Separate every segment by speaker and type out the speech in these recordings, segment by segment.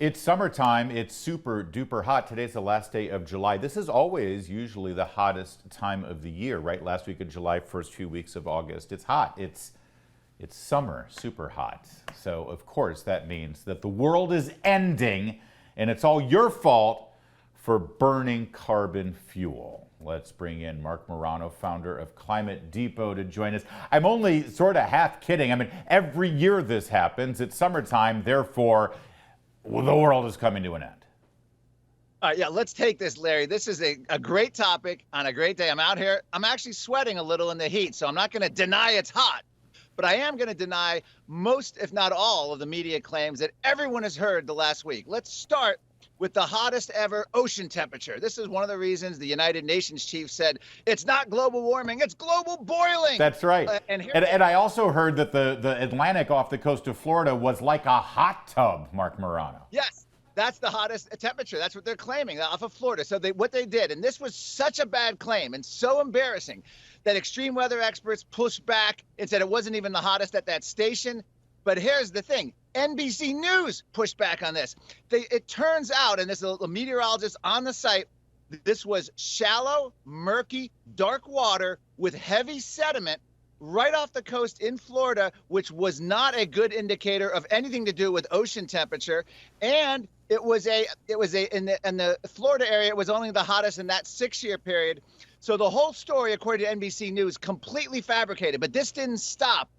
Speaker 1: It's summertime. It's super duper hot. Today's the last day of July. This is always usually the hottest time of the year, right? Last week of July, first few weeks of August. It's hot. It's summer, super hot. So of course that means that the world is ending, and it's all your fault for burning carbon fuel. Let's bring in Marc Morano, founder of Climate Depot, to join us. I'm only sort of half kidding. I mean, every year this happens. It's summertime, therefore the world is coming to an end.
Speaker 2: All right, yeah, let's take this, Larry. This is a great topic on a great day. I'm out here. I'm actually sweating a little in the heat, so I'm not going to deny it's hot. But I am going to deny most, if not all, of the media claims that everyone has heard the last week. Let's start with the hottest ever ocean temperature. This is one of the reasons the United Nations chief said it's not global warming, it's global boiling.
Speaker 1: That's right. And I also heard that the Atlantic off the coast of Florida was like a hot tub, Marc Morano.
Speaker 2: Yes. That's the hottest temperature. That's what they're claiming off of Florida. So what they did, and this was such a bad claim and so embarrassing that extreme weather experts pushed back and said it wasn't even the hottest at that station. But here's the thing. NBC News pushed back on this. It turns out, and this is a meteorologist on the site, this was shallow, murky, dark water with heavy sediment right off the coast in Florida, which was not a good indicator of anything to do with ocean temperature. And in the Florida area, it was only the hottest in that 6-year period. So the whole story, according to NBC News, completely fabricated. But this didn't stop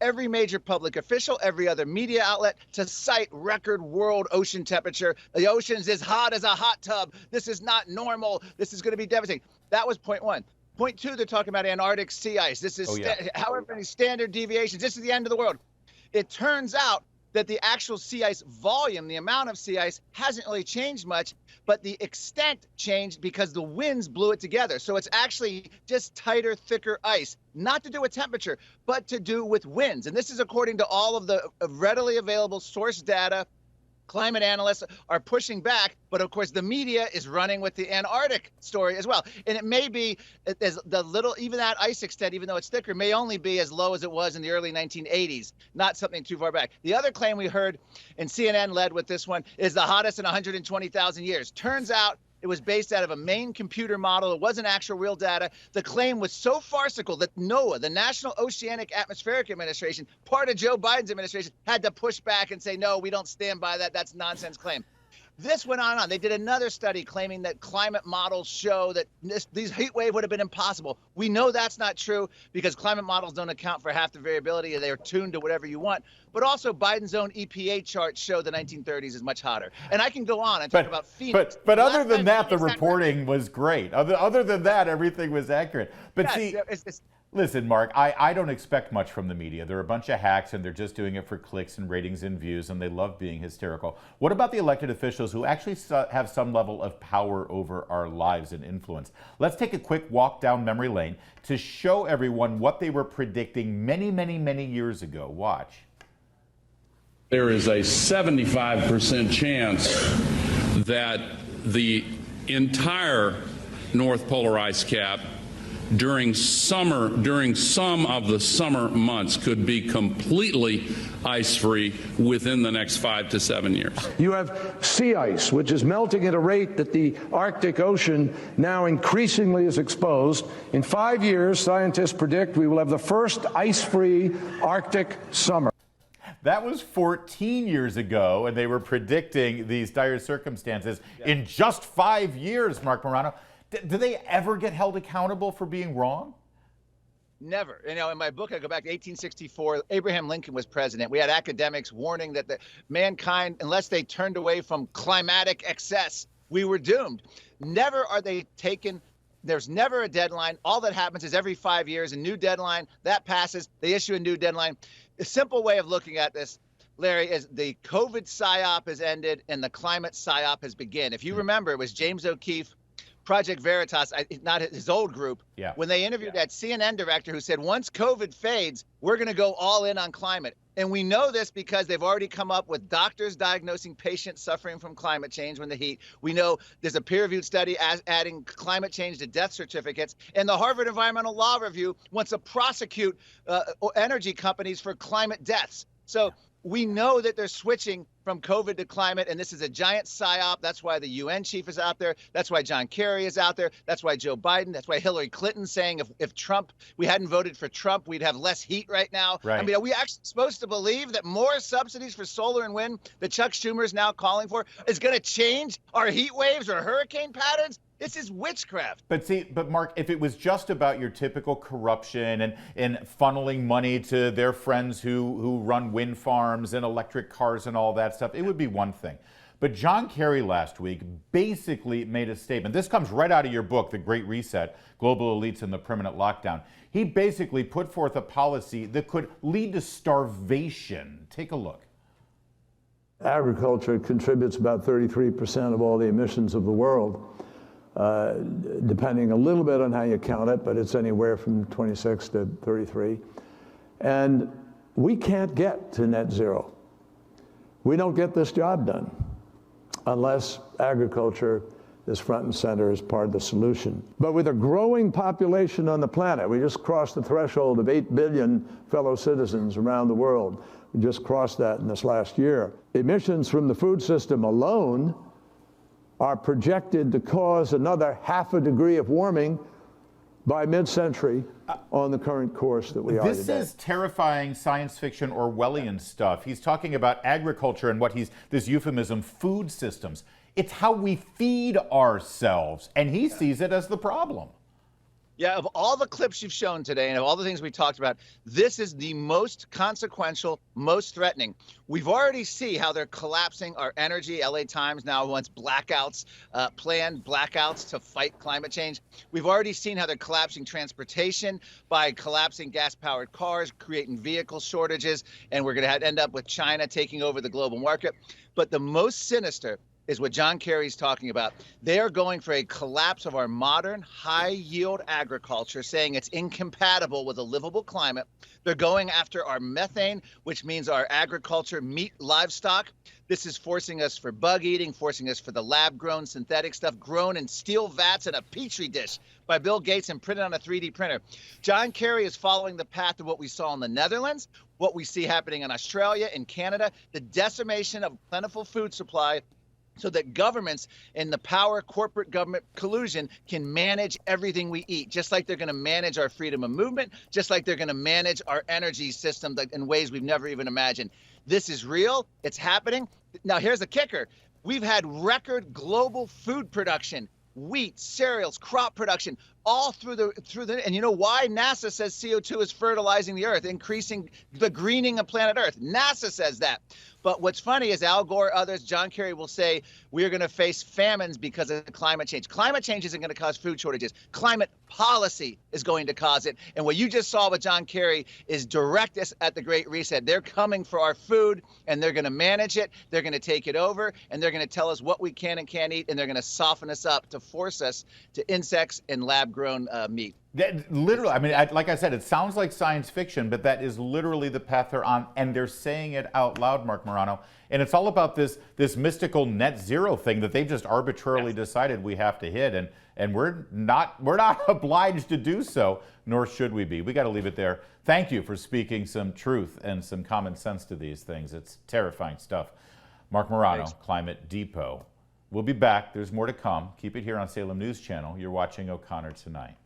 Speaker 2: every major public official, every other media outlet to cite record world ocean temperature. The ocean's as hot as a hot tub. This is not normal. This is going to be devastating. That was point one. Point two, they're talking about Antarctic sea ice. This is however many standard deviations. This is the end of the world. It turns out that the actual sea ice volume, the amount of sea ice, hasn't really changed much, but the extent changed because the winds blew it together. So it's actually just tighter, thicker ice, not to do with temperature, but to do with winds. And this is according to all of the readily available source data. Climate analysts are pushing back, but of course the media is running with the Antarctic story as well. And it may be as even that ice extent, even though it's thicker, may only be as low as it was in the early 1980s, not something too far back. The other claim we heard, and CNN led with this one, is the hottest in 120,000 years. Turns out it was based out of a main computer model. It wasn't actual real data. The claim was so farcical that NOAA, the National Oceanic Atmospheric Administration, part of Joe Biden's administration, had to push back and say, no, we don't stand by that. That's a nonsense claim. This went on and on. They did another study claiming that climate models show that these heat wave would have been impossible. We know that's not true because climate models don't account for half the variability. They are tuned to whatever you want. But also Biden's own EPA charts show the 1930s is much hotter. And I can go on and talk about Phoenix.
Speaker 1: But other than that, the reporting was great. Other than that, everything was accurate. But
Speaker 2: yes,
Speaker 1: listen, Marc, I don't expect much from the media. They're a bunch of hacks, and they're just doing it for clicks and ratings and views, and they love being hysterical. What about the elected officials who actually have some level of power over our lives and influence? Let's take a quick walk down memory lane to show everyone what they were predicting many, many, many years ago. Watch.
Speaker 3: There is a 75% chance that the entire North Polar ice cap during some of the summer months could be completely ice-free within the next 5 to 7 years.
Speaker 4: You have sea ice, which is melting at a rate that the Arctic Ocean now increasingly is exposed. In 5 years, scientists predict we will have the first ice-free Arctic summer.
Speaker 1: That was 14 years ago, and they were predicting these dire circumstances in just 5 years, Marc Morano. Do they ever get held accountable for being wrong?
Speaker 2: Never. You know, in my book, I go back to 1864. Abraham Lincoln was president. We had academics warning that mankind, unless they turned away from climatic excess, we were doomed. Never are they taken. There's never a deadline. All that happens is every 5 years, a new deadline, that passes, they issue a new deadline. A simple way of looking at this, Larry, is the COVID psyop has ended and the climate psyop has begun. If you remember, it was James O'Keefe, Project Veritas, not his old group, when they interviewed that CNN director who said, once COVID fades, we're going to go all in on climate. And we know this because they've already come up with doctors diagnosing patients suffering from climate change when the heat. We know there's a peer-reviewed study adding climate change to death certificates. And the Harvard Environmental Law Review wants to prosecute energy companies for climate deaths. So We know that they're switching from COVID to climate, and this is a giant psyop. That's why the UN chief is out there. That's why John Kerry is out there. That's why Joe Biden. That's why Hillary Clinton's saying if we hadn't voted for Trump, we'd have less heat right now.
Speaker 1: Right.
Speaker 2: I mean, are we actually supposed to believe that more subsidies for solar and wind that Chuck Schumer is now calling for is going to change our heat waves or hurricane patterns? This is witchcraft.
Speaker 1: But Mark, if it was just about your typical corruption and funneling money to their friends who run wind farms and electric cars and all that stuff, it would be one thing. But John Kerry last week basically made a statement. This comes right out of your book, The Great Reset, Global Elites and the Permanent Lockdown. He basically put forth a policy that could lead to starvation. Take a look.
Speaker 4: Agriculture contributes about 33% of all the emissions of the world. Depending a little bit on how you count it, but it's anywhere from 26 to 33. And we can't get to net zero. We don't get this job done unless agriculture is front and center as part of the solution. But with a growing population on the planet, we just crossed the threshold of 8 billion fellow citizens around the world. We just crossed that in this last year. Emissions from the food system alone are projected to cause another 0.5 degree of warming by mid-century on the current course that we are today.
Speaker 1: This is terrifying science fiction Orwellian stuff. He's talking about agriculture and this euphemism, food systems. It's how we feed ourselves, and he sees it as the problem.
Speaker 2: Yeah, of all the clips you've shown today and of all the things we talked about, this is the most consequential, most threatening. We've already seen how they're collapsing our energy. LA Times now wants blackouts, planned blackouts to fight climate change. We've already seen how they're collapsing transportation by collapsing gas-powered cars, creating vehicle shortages, and we're going to end up with China taking over the global market. But the most sinister is what John Kerry's talking about. They are going for a collapse of our modern high-yield agriculture, saying it's incompatible with a livable climate. They're going after our methane, which means our agriculture, meat, livestock. This is forcing us for bug eating, forcing us for the lab-grown synthetic stuff grown in steel vats in a petri dish by Bill Gates and printed on a 3D printer. John Kerry is following the path of what we saw in the Netherlands, what we see happening in Australia and Canada, the decimation of plentiful food supply, so that governments and the power corporate government collusion can manage everything we eat, just like they're going to manage our freedom of movement, just like they're going to manage our energy system in ways we've never even imagined. This is real. It's happening. Now, here's the kicker. We've had record global food production, wheat, cereals, crop production, all through the, and you know why? NASA says CO2 is fertilizing the earth, increasing the greening of planet Earth. NASA says that. But what's funny is Al Gore, others, John Kerry will say, we're going to face famines because of climate change. Climate change isn't going to cause food shortages. Climate policy is going to cause it. And what you just saw with John Kerry is direct us at the Great Reset. They're coming for our food, and they're going to manage it. They're going to take it over, and they're going to tell us what we can and can't eat, and they're going to soften us up to force us to insects and lab-grown meat.
Speaker 1: Literally, I mean, like I said, it sounds like science fiction, but that is literally the path they're on, and they're saying it out loud, Marc Morano. And it's all about this mystical net zero thing that they've just arbitrarily decided we have to hit, and we're not obliged to do so, nor should we be. We got to leave it there. Thank you for speaking some truth and some common sense to these things. It's terrifying stuff. Marc Morano,
Speaker 2: Thanks.
Speaker 1: Climate Depot. We'll be back. There's more to come. Keep it here on Salem News Channel. You're watching O'Connor Tonight.